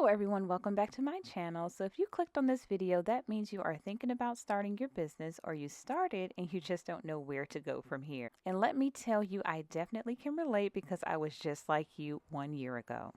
Hello everyone, welcome back to my channel. So if you clicked on this video, that means you are thinking about starting your business or you started and you just don't know where to go from here. And let me tell you, I definitely can relate because I was just like you 1 year ago.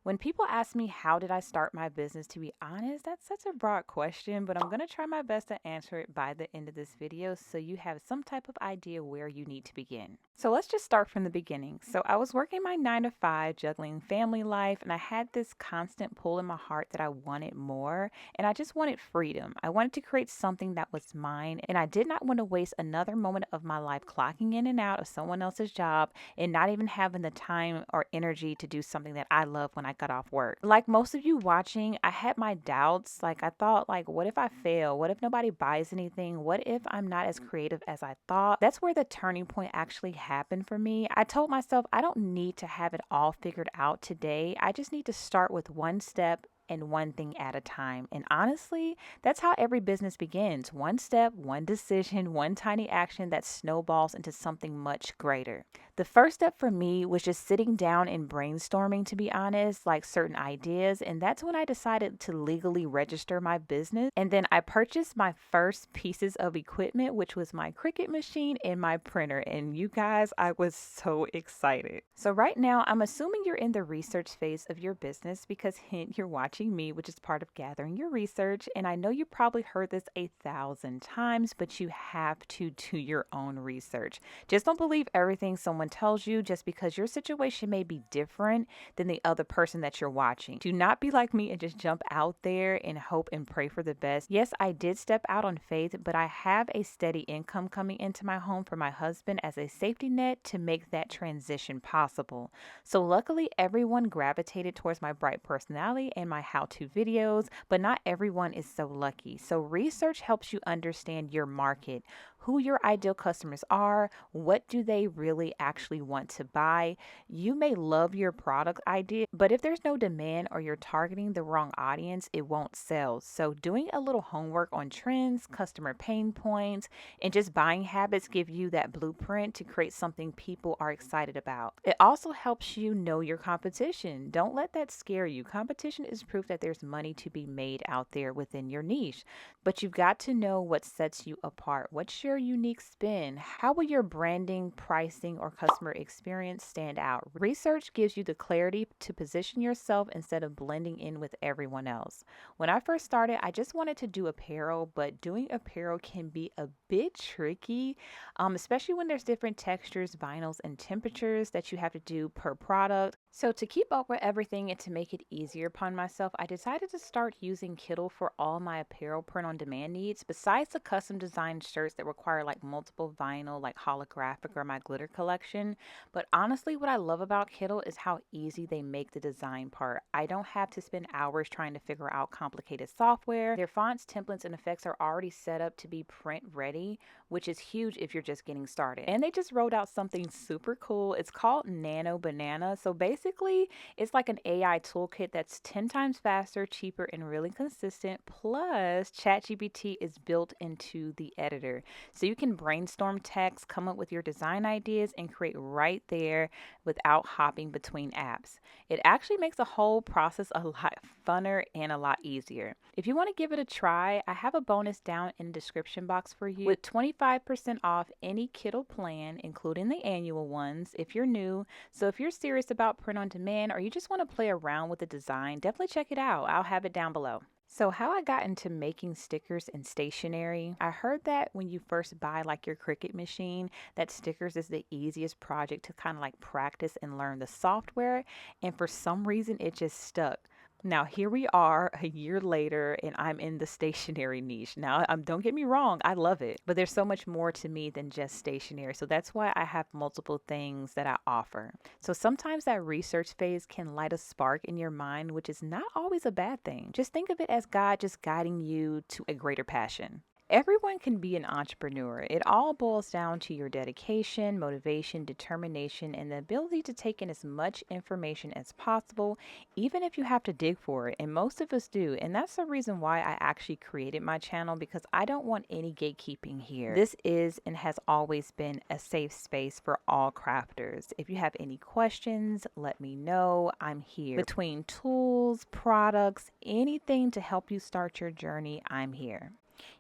When people ask me how did I start my business, to be honest, that's such a broad question, but I'm going to try my best to answer it by the end of this video so you have some type of idea where you need to begin. So let's just start from the beginning. So I was working my 9 to 5, juggling family life, and I had this constant pull in my heart that I wanted more, and I just wanted freedom. I wanted to create something that was mine, and I did not want to waste another moment of my life clocking in and out of someone else's job and not even having the time or energy to do something that I love when I got off work. Like most of you watching, I had my doubts. Like I thought, like, what if I fail? What if nobody buys anything? What if I'm not as creative as I thought? That's where the turning point actually happened for me. I told myself I don't need to have it all figured out today. I just need to start with one step and one thing at a time. And honestly, that's how every business begins. One step, one decision, one tiny action that snowballs into something much greater. The first step for me was just sitting down and brainstorming, to be honest, like certain ideas. And that's when I decided to legally register my business. And then I purchased my first pieces of equipment, which was my Cricut machine and my printer. And you guys, I was so excited. So right now, I'm assuming you're in the research phase of your business because hint, you're watching me, which is part of gathering your research. And I know you probably heard this 1,000 times, but you have to do your own research. Just don't believe everything someone tells you just because your situation may be different than the other person that you're watching. Do not be like me and just jump out there and hope and pray for the best. Yes, I did step out on faith, but I have a steady income coming into my home for my husband as a safety net to make that transition possible. So luckily, everyone gravitated towards my bright personality and my how-to videos, but not everyone is so lucky. So research helps you understand your market, who your ideal customers are, what do they really actually want to buy. You may love your product idea, but if there's no demand or you're targeting the wrong audience, it won't sell. So doing a little homework on trends, customer pain points, and just buying habits give you that blueprint to create something people are excited about. It also helps you know your competition. Don't let that scare you. Competition is proof that there's money to be made out there within your niche, but you've got to know what sets you apart. What's your unique spin? How will your branding, pricing, or customer experience stand out? Research gives you the clarity to position yourself instead of blending in with everyone else. When I first started, I just wanted to do apparel, but doing apparel can be a bit tricky, especially when there's different textures, vinyls, and temperatures that you have to do per product. So to keep up with everything and to make it easier upon myself, I decided to start using Kittle for all my apparel print on demand needs, besides the custom designed shirts that require like multiple vinyl, like holographic or my glitter collection. But honestly, what I love about Kittle is how easy they make the design part. I don't have to spend hours trying to figure out complicated software. Their fonts, templates, and effects are already set up to be print ready, which is huge if you're just getting started. And they just rolled out something super cool. It's called Nano Banana. So basically, it's like an AI toolkit that's 10 times faster, cheaper, and really consistent. Plus, ChatGPT is built into the editor. So you can brainstorm text, come up with your design ideas, and create right there without hopping between apps. It actually makes the whole process a lot funner and a lot easier. If you want to give it a try, I have a bonus down in the description box for you with 25% off any Kittle plan, including the annual ones if you're new. So if you're serious about print on demand or you just want to play around with the design, definitely check it out. I'll have it down below. So how I got into making stickers and stationery, I heard that when you first buy like your Cricut machine, that stickers is the easiest project to kind of like practice and learn the software. And for some reason, it just stuck. Now, here we are a year later, and I'm in the stationery niche. Now, don't get me wrong, I love it, but there's so much more to me than just stationery. So that's why I have multiple things that I offer. So sometimes that research phase can light a spark in your mind, which is not always a bad thing. Just think of it as God just guiding you to a greater passion. Everyone can be an entrepreneur. It all boils down to your dedication, motivation, determination, and the ability to take in as much information as possible, even if you have to dig for it. And most of us do. And that's the reason why I actually created my channel, because I don't want any gatekeeping here. This is and has always been a safe space for all crafters. If you have any questions, let me know. I'm here. Between tools, products, anything to help you start your journey, I'm here.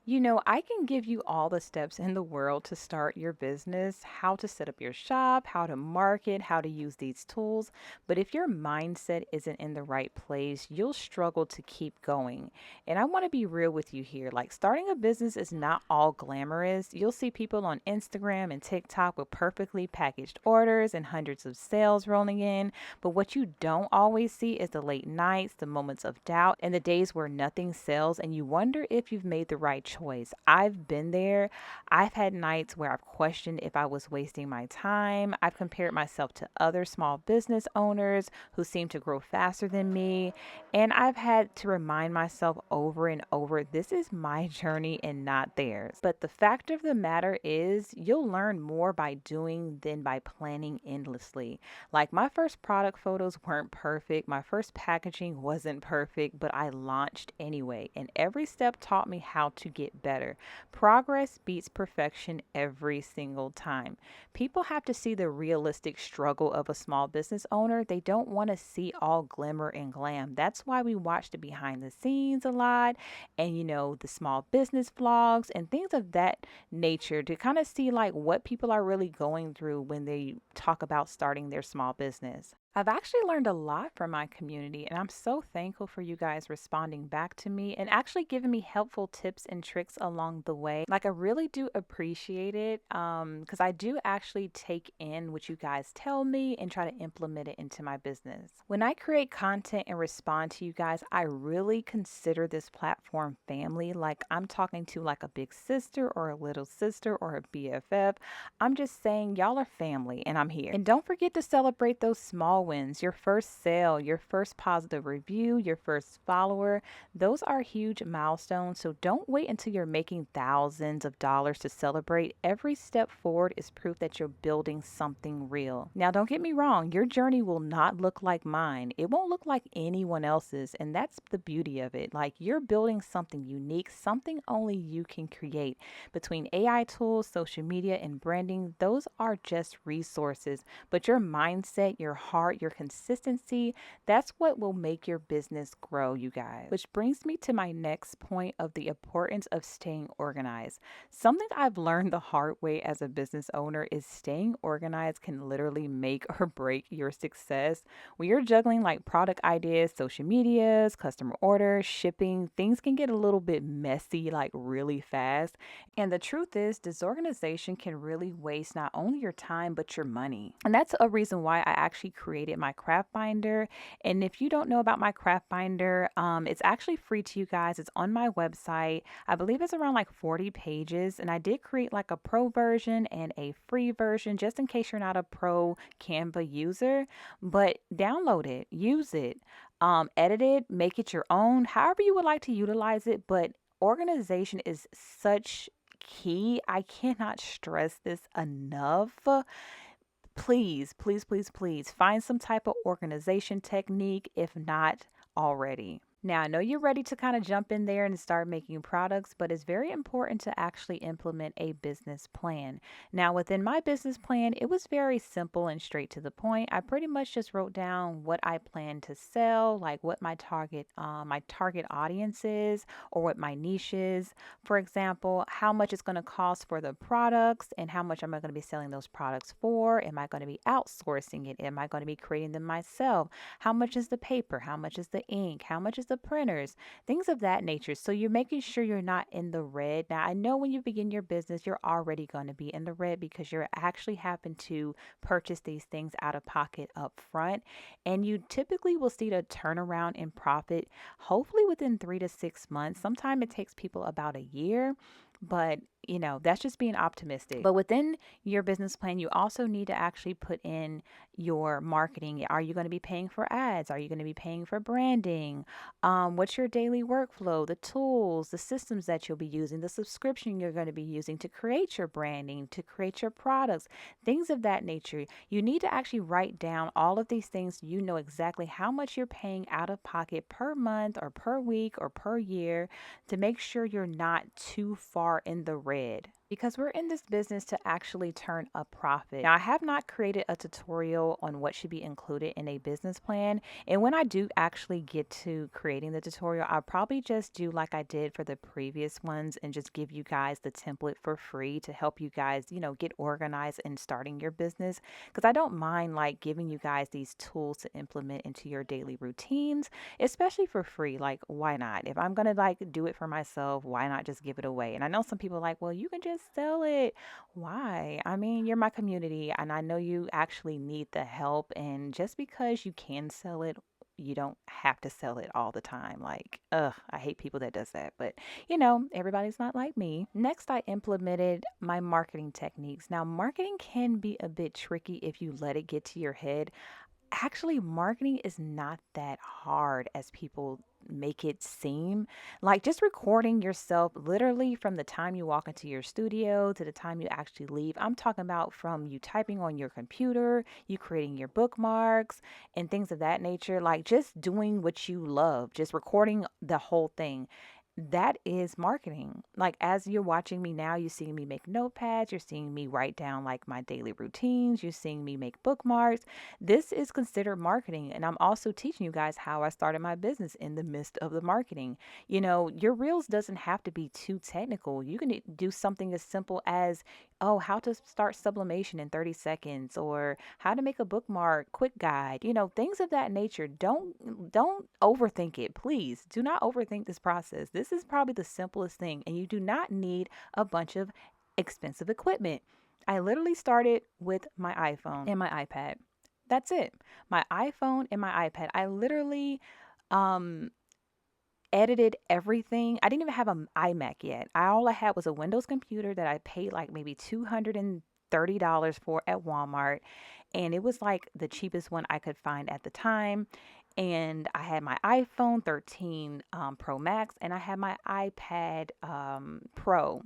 You know, I can give you all the steps in the world to start your business, how to set up your shop, how to market, how to use these tools. But if your mindset isn't in the right place, you'll struggle to keep going. And I want to be real with you here. Like, starting a business is not all glamorous. You'll see people on Instagram and TikTok with perfectly packaged orders and hundreds of sales rolling in. But what you don't always see is the late nights, the moments of doubt, and the days where nothing sells and you wonder if you've made the right choice. I've been there. I've had nights where I've questioned if I was wasting my time. I've compared myself to other small business owners who seem to grow faster than me. And I've had to remind myself over and over, this is my journey and not theirs. But the fact of the matter is, you'll learn more by doing than by planning endlessly. Like, my first product photos weren't perfect. My first packaging wasn't perfect, but I launched anyway. And every step taught me how to get better. Progress beats perfection every single time. People have to see the realistic struggle of a small business owner. They don't want to see all glimmer and glam. That's why we watch the behind the scenes a lot, and the small business vlogs and things of that nature, to kind of see like what people are really going through when they talk about starting their small business. I've actually learned a lot from my community, and I'm so thankful for you guys responding back to me and actually giving me helpful tips and tricks along the way. Like, I really do appreciate it, because I do actually take in what you guys tell me and try to implement it into my business. When I create content and respond to you guys, I really consider this platform family. Like, I'm talking to like a big sister or a little sister or a BFF. I'm just saying, y'all are family and I'm here. And don't forget to celebrate those small wins, your first sale, your first positive review, your first follower. Those are huge milestones. So don't wait until you're making thousands of dollars to celebrate. Every step forward is proof that you're building something real. Now, don't get me wrong, your journey will not look like mine. It won't look like anyone else's. And that's the beauty of it. Like, you're building something unique, something only you can create. Between AI tools, social media, and branding, those are just resources. But your mindset, your heart, your consistency, that's what will make your business grow, you guys. Which brings me to my next point of the importance of staying organized. Something I've learned the hard way as a business owner is staying organized can literally make or break your success. When you're juggling like product ideas, social medias, customer orders, shipping, things can get a little bit messy like really fast. And the truth is, disorganization can really waste not only your time, but your money. And that's a reason why I actually created my craft binder. And if you don't know about my craft binder, it's actually free to you guys. It's on my website. I believe it's around like 40 pages. And I did create like a pro version and a free version, just in case you're not a pro Canva user. But download it, use it, edit it, make it your own, however you would like to utilize it. But organization is such key. I cannot stress this enough. Please, please, please, please find some type of organization technique, if not already. Now, I know you're ready to kind of jump in there and start making products, but it's very important to actually implement a business plan. Now, within my business plan, it was very simple and straight to the point. I pretty much just wrote down what I plan to sell, like what my target audience is, or what my niche is. For example, how much it's going to cost for the products and how much am I going to be selling those products for? Am I going to be outsourcing it? Am I going to be creating them myself? How much is the paper? How much is the ink? How much is the printers? Things of that nature. So you're making sure you're not in the red. Now, I know when you begin your business, you're already going to be in the red because you're actually having to purchase these things out of pocket up front. And you typically will see the turnaround in profit, hopefully within 3 to 6 months. Sometimes it takes people about a year. But that's just being optimistic. But within your business plan, you also need to actually put in your marketing. Are you going to be paying for ads? Are you going to be paying for branding? What's your daily workflow, the tools, the systems that you'll be using, the subscription you're going to be using to create your branding, to create your products, things of that nature. You need to actually write down all of these things. So you know exactly how much you're paying out of pocket per month or per week or per year to make sure you're not too far in the red, because we're in this business to actually turn a profit. Now, I have not created a tutorial on what should be included in a business plan. And when I do actually get to creating the tutorial, I'll probably just do like I did for the previous ones and just give you guys the template for free to help you guys, get organized in starting your business. Because I don't mind like giving you guys these tools to implement into your daily routines, especially for free. Like, why not? If I'm going to like do it for myself, why not just give it away? And I know some people are like, well, you can just sell it. Why? I mean, you're my community and I know you actually need the help. And just because you can sell it, you don't have to sell it all the time. Like, I hate people that does that. But, everybody's not like me. Next, I implemented my marketing techniques. Now, marketing can be a bit tricky if you let it get to your head. Actually, marketing is not that hard as people make it seem. Like just recording yourself literally from the time you walk into your studio to the time you actually leave. I'm talking about from you typing on your computer, you creating your bookmarks and things of that nature. Like just doing what you love, just recording the whole thing. That is marketing. Like as you're watching me now, you're seeing me make notepads, you're seeing me write down like my daily routines, you're seeing me make bookmarks. This is considered marketing. And I'm also teaching you guys how I started my business in the midst of the marketing. Your reels doesn't have to be too technical. You can do something as simple as, oh, how to start sublimation in 30 seconds or how to make a bookmark quick guide, things of that nature. Don't overthink it. Please do not overthink this process. This is probably the simplest thing, and you do not need a bunch of expensive equipment. I literally started with my iPhone and my iPad. That's it. My iPhone and my iPad. I literally um edited everything. I didn't even have an iMac yet. All I had was a Windows computer that I paid like maybe $230 for at Walmart. And it was like the cheapest one I could find at the time. And I had my iPhone 13 Pro Max and I had my iPad Pro.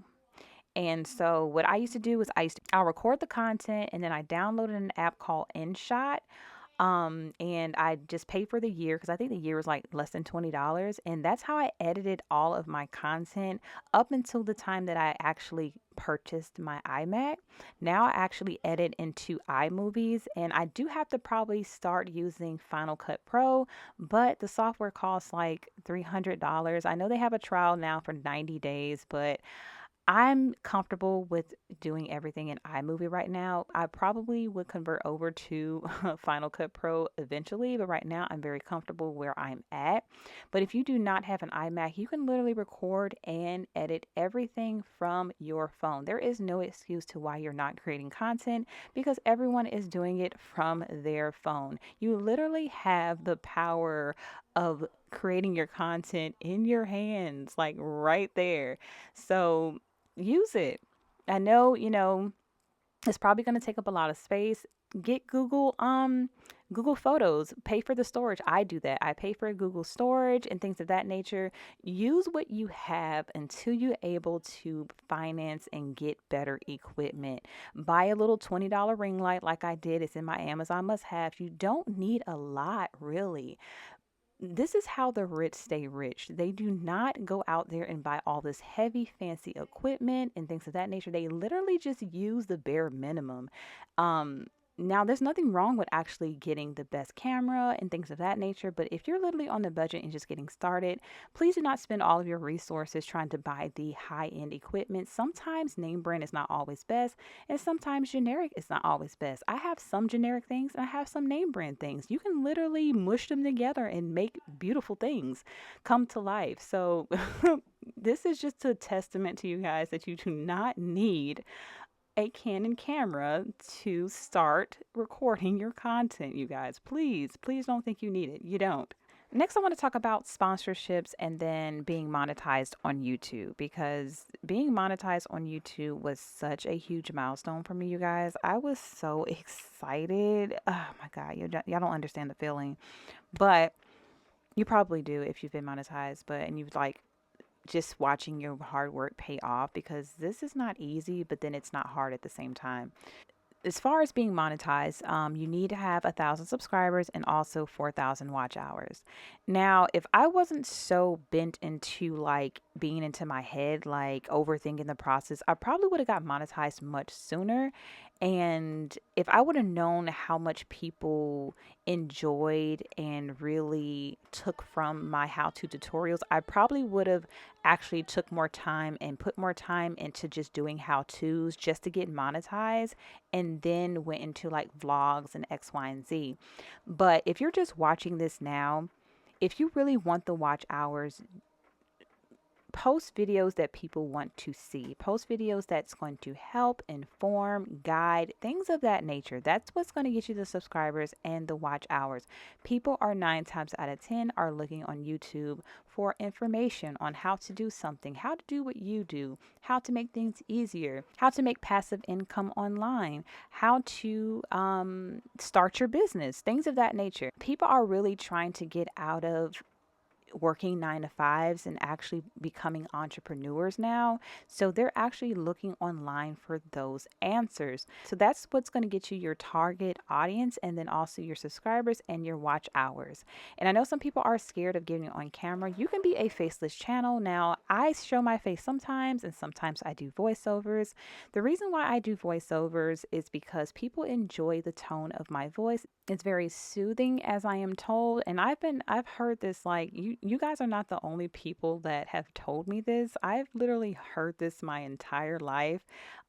And so what I used to do is I'll record the content and then I downloaded an app called InShot. And I just paid for the year because I think the year was like less than $20. And that's how I edited all of my content up until the time that I actually purchased my iMac. Now I actually edit into iMovies, and I do have to probably start using Final Cut Pro, but the software costs like $300. I know they have a trial now for 90 days, but I'm comfortable with doing everything in iMovie right now. I probably would convert over to Final Cut Pro eventually, but right now I'm very comfortable where I'm at. But if you do not have an iMac, you can literally record and edit everything from your phone. There is no excuse to why you're not creating content because everyone is doing it from their phone. You literally have the power of creating your content in your hands, like right there. So, use it. I know, it's probably going to take up a lot of space. Get Google Photos, pay for the storage. I do that. I pay for Google storage and things of that nature. Use what you have until you're able to finance and get better equipment. Buy a little $20 ring light like I did. It's in my Amazon must have. You don't need a lot, really. This is how the rich stay rich. They do not go out there and buy all this heavy, fancy equipment and things of that nature. They literally just use the bare minimum. Um, Now, there's nothing wrong with actually getting the best camera and things of that nature, but if you're literally on the budget and just getting started, please do not spend all of your resources trying to buy the high end equipment. Sometimes name brand is not always best, and sometimes generic is not always best. I have some generic things and I have some name brand things. You can literally mush them together and make beautiful things come to life. So, this is just a testament to you guys that you do not need a Canon camera to start recording your content, you guys. Please don't think you need it. You don't. Next, I want to talk about sponsorships and then being monetized on YouTube, because being monetized on YouTube was such a huge milestone for me, you guys. I was so excited. Oh my God, y'all don't understand the feeling, but you probably do if you've been monetized, but and you've like just watching your hard work pay off, because this is not easy, but then it's not hard at the same time. As far as being monetized, you need to have 1,000 subscribers and also 4,000 watch hours. Now, if I wasn't so bent into like being into my head, like overthinking the process, I probably would have got monetized much sooner. And if I would have known how much people enjoyed and really took from my how-to tutorials, I probably would have actually took more time and put more time into just doing how-tos just to get monetized, and then went into like vlogs and X, Y, and Z. But if you're just watching this now, if you really want the watch hours, post videos that people want to see. Post videos that's going to help, inform, guide, things of that nature. That's what's going to get you the subscribers and the watch hours. People are 9 times out of 10 are looking on YouTube for information on how to do something, how to do what you do, how to make things easier, how to make passive income online, how to start your business, things of that nature. People are really trying to get out of working 9 to 5s and actually becoming entrepreneurs now. So they're actually looking online for those answers. So that's what's going to get you your target audience, and then also your subscribers and your watch hours. And I know some people are scared of getting on camera. You can be a faceless channel. Now, I show my face sometimes, and sometimes I do voiceovers. The reason why I do voiceovers is because people enjoy the tone of my voice. It's very soothing, as I am told, and I've heard this, like, you guys are not the only people that have told me this. I've literally heard this my entire life,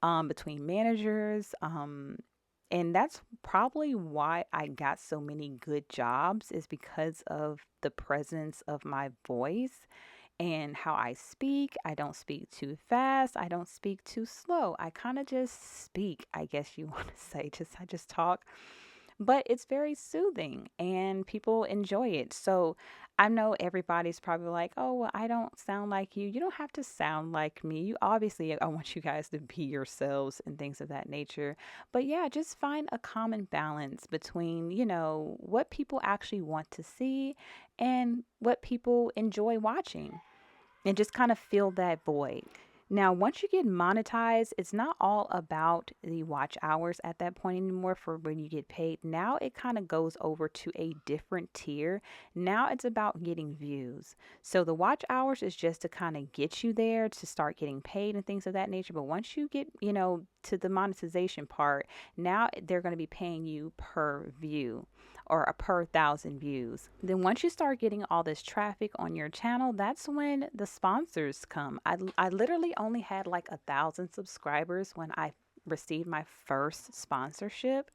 between managers, and that's probably why I got so many good jobs, is because of the presence of my voice and how I speak. I don't speak too fast. I don't speak too slow. I kind of just speak, I guess you want to say. I just talk, but it's very soothing and people enjoy it. So I know everybody's probably like, oh, well, I don't sound like you. You don't have to sound like me. You obviously, I want you guys to be yourselves and things of that nature. But yeah, just find a common balance between, what people actually want to see and what people enjoy watching, and just kind of fill that void. Now, once you get monetized, it's not all about the watch hours at that point anymore for when you get paid. Now it kind of goes over to a different tier. Now it's about getting views. So the watch hours is just to kind of get you there to start getting paid and things of that nature. But once you get, to the monetization part, now they're going to be paying you per view, or a per 1,000 views. Then once you start getting all this traffic on your channel, that's when the sponsors come. I literally only had like 1,000 subscribers when I received my first sponsorship.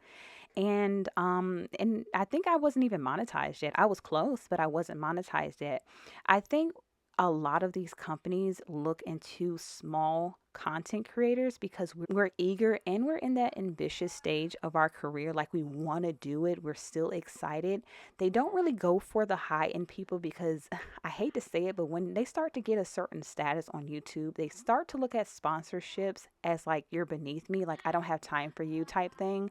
And I think I wasn't even monetized yet. I was close, but I wasn't monetized yet. I think a lot of these companies look into small content creators because we're eager and we're in that ambitious stage of our career. Like, we want to do it. We're still excited. They don't really go for the high end people because I hate to say it, but when they start to get a certain status on YouTube, they start to look at sponsorships as like, you're beneath me. Like, I don't have time for you type thing.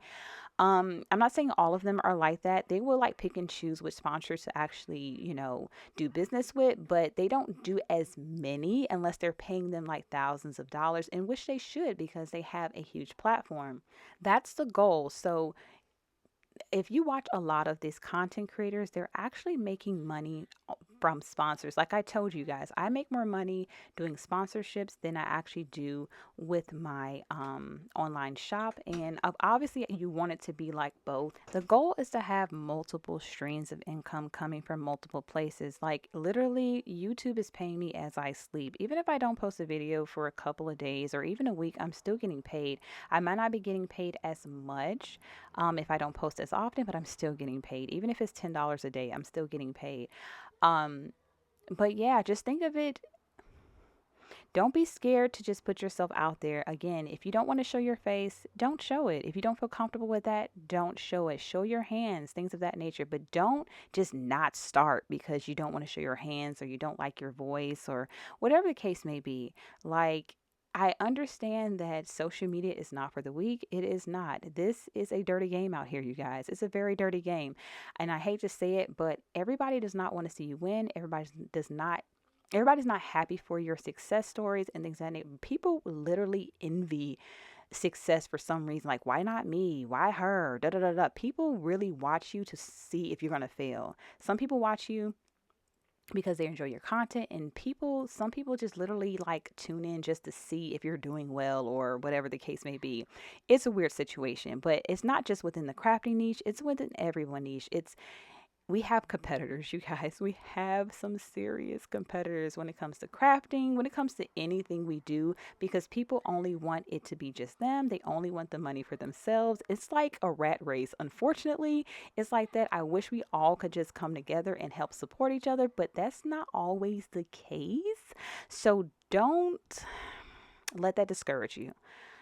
I'm not saying all of them are like that. They will like pick and choose which sponsors to actually, do business with, but they don't do as many unless they're paying them like thousands of dollars, in which they should, because they have a huge platform. That's the goal. So if you watch a lot of these content creators, they're actually making money from sponsors. Like I told you guys, I make more money doing sponsorships than I actually do with my online shop. And obviously, you want it to be like both. The goal is to have multiple streams of income coming from multiple places. Like, literally, YouTube is paying me as I sleep. Even if I don't post a video for a couple of days or even a week, I'm still getting paid. I might not be getting paid as much if I don't post as often, but I'm still getting paid. Even if it's $10 a day, I'm still getting paid. Um, but yeah, just think of it. Don't be scared to just put yourself out there. Again, if you don't want to show your face, don't show it. If you don't feel comfortable with that, don't show it. Show your hands, things of that nature. But don't just not start because you don't want to show your hands or you don't like your voice or whatever the case may be. Like, I understand that social media is not for the weak. It is not. This is a dirty game out here, you guys. It's a very dirty game. And I hate to say it, but everybody does not want to see you win. Everybody's not happy for your success stories and things like that. People literally envy success for some reason. Like, why not me? Why her? Da da da da. People really watch you to see if you're gonna fail. Some people watch you because they enjoy your content, and some people just literally like tune in just to see if you're doing well or whatever the case may be. It's a weird situation, but it's not just within the crafting niche, it's within everyone niche. We have competitors, you guys. We have some serious competitors when it comes to crafting, when it comes to anything we do, because people only want it to be just them. They only want the money for themselves. It's like a rat race. Unfortunately, it's like that. I wish we all could just come together and help support each other, but that's not always the case. So don't let that discourage you.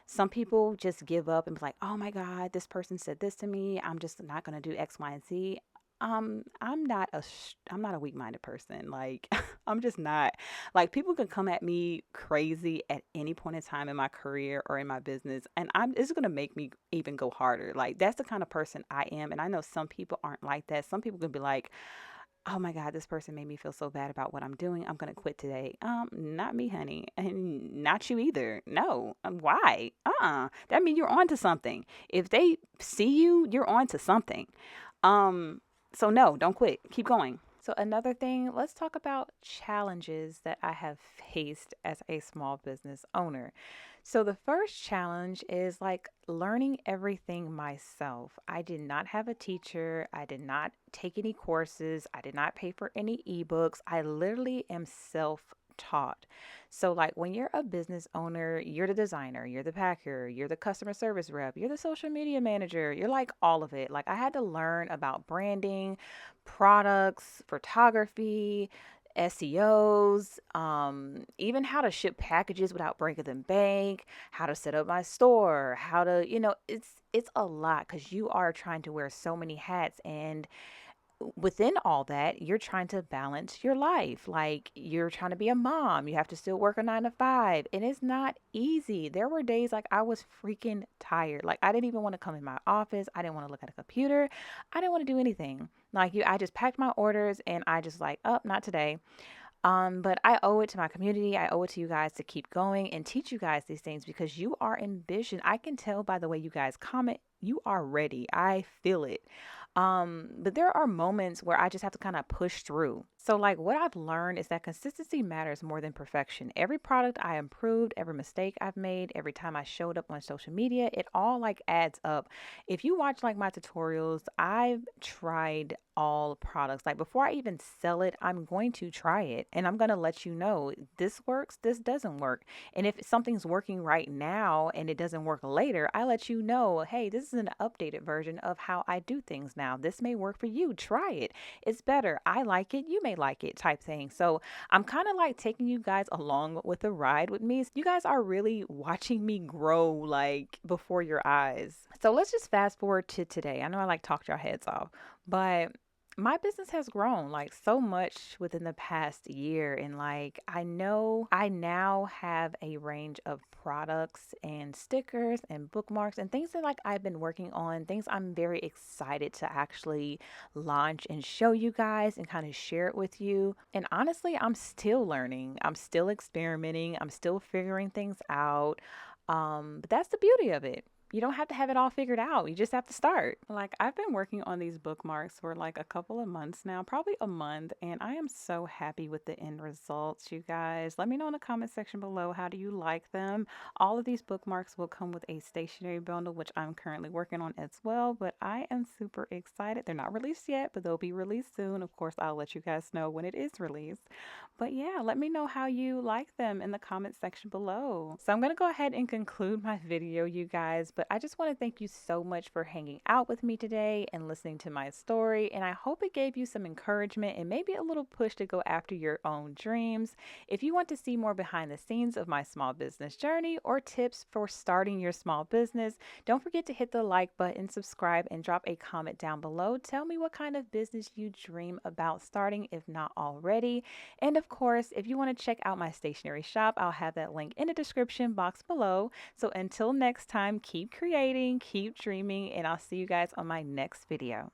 Some people just give up and be like, oh my God, this person said this to me. I'm just not going to do X, Y, and Z. I'm not a weak-minded person. Like, I'm just not. Like, people can come at me crazy at any point in time in my career or in my business, and it's going to make me even go harder. Like, that's the kind of person I am. And I know some people aren't like that. Some people can be like, oh my God, this person made me feel so bad about what I'm doing. I'm going to quit today. Not me, honey. And not you either. No. Why? That means you're on to something. If they see you, you're on to something. So no, don't quit. Keep going. So another thing, let's talk about challenges that I have faced as a small business owner. So the first challenge is like learning everything myself. I did not have a teacher. I did not take any courses. I did not pay for any ebooks. I literally am self-taught. So like when you're a business owner, you're the designer, you're the packer, you're the customer service rep, you're the social media manager, you're like all of it. Like I had to learn about branding, products, photography, SEOs, even how to ship packages without breaking the bank, how to set up my store, how to, it's a lot because you are trying to wear so many hats, and within all that, you're trying to balance your life. Like you're trying to be a mom, you have to still work a 9 to 5, and it's not easy. There were days like I was freaking tired. Like I didn't even want to come in my office. I didn't want to look at a computer. I didn't want to do anything. Like I just packed my orders and I just like, oh, not today. But I owe it to my community. I owe it to you guys to keep going and teach you guys these things because you are ambitious. I can tell by the way you guys comment, you are ready. I feel it. But there are moments where I just have to kind of push through. So like what I've learned is that consistency matters more than perfection. Every product I improved, every mistake I've made, every time I showed up on social media, it all like adds up. If you watch like my tutorials, I've tried all products. Like before I even sell it, I'm going to try it and I'm going to let you know this works, this doesn't work. And if something's working right now and it doesn't work later, I let you know, hey, this is an updated version of how I do things now. This may work for you. Try it. It's better. I like it. You may like it type thing. So I'm kind of like taking you guys along with the ride with me. You guys are really watching me grow like before your eyes. So let's just fast forward to today. I know I like talked your heads off, but my business has grown like so much within the past year, and like I know I now have a range of products and stickers and bookmarks and things that like I've been working on, things I'm very excited to actually launch and show you guys and kind of share it with you. And honestly, I'm still learning, I'm still experimenting, I'm still figuring things out. But that's the beauty of it. You don't have to have it all figured out. You just have to start. Like I've been working on these bookmarks for like a couple of months now, probably a month, and I am so happy with the end results, you guys. Let me know in the comment section below, how do you like them? All of these bookmarks will come with a stationery bundle, which I'm currently working on as well, but I am super excited. They're not released yet, but they'll be released soon. Of course, I'll let you guys know when it is released. But yeah, let me know how you like them in the comment section below. So I'm going to go ahead and conclude my video, you guys. but I just want to thank you so much for hanging out with me today and listening to my story. And I hope it gave you some encouragement and maybe a little push to go after your own dreams. If you want to see more behind the scenes of my small business journey or tips for starting your small business, don't forget to hit the like button, subscribe, and drop a comment down below. Tell me what kind of business you dream about starting, if not already. And of course, if you want to check out my stationery shop, I'll have that link in the description box below. So until next time, keep creating, keep dreaming, and I'll see you guys on my next video.